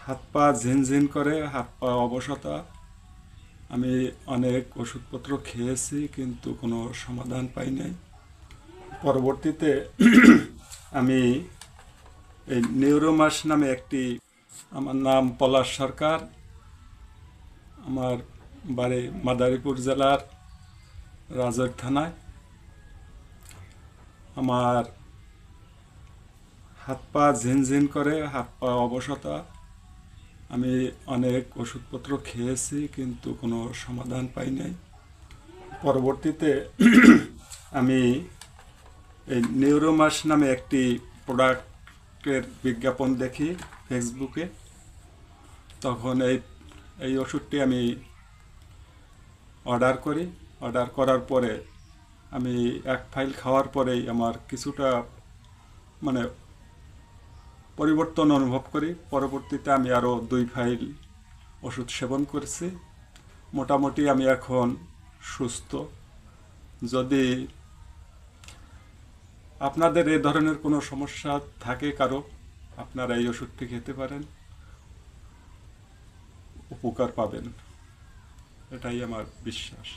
হাত পা ঝিনঝিন করে, হাত পা অবশতা। আমি অনেক ওষুধপত্র খেয়েছি কিন্তু কোনো সমাধান পাই নাই। পরবর্তীতে আমি এই নিউরোমাস নামে একটি, আমার নাম পলাশ সরকার, আমার বাড়ি মাদারীপুর জেলার রাজৈর থানায়। আমার হাত পা ঝিনঝিন করে, হাত পা অবশতা। আমি অনেক ওষুধপত্র খেয়েছি কিন্তু কোনো সমাধান পাই নাই। পরবর্তীতে আমি এই নিউরোমাস নামে একটি প্রোডাক্টের বিজ্ঞাপন দেখি ফেসবুকে। তখন এই ওষুধটি আমি অর্ডার করি। অর্ডার করার পরে আমি এক ফাইল খাওয়ার পরেই আমার কিছুটা মানে পরিবর্তন অনুভব করি। পরবর্তীতে আমি আরও 2 ফাইল ওষুধ সেবন করেছি। মোটামুটি আমি এখন সুস্থ। যদি আপনাদের এ ধরনের কোনো সমস্যা থাকে কারো, আপনারা এই ওষুধটি খেতে পারেন, উপকার পাবেন, এটাই আমার বিশ্বাস।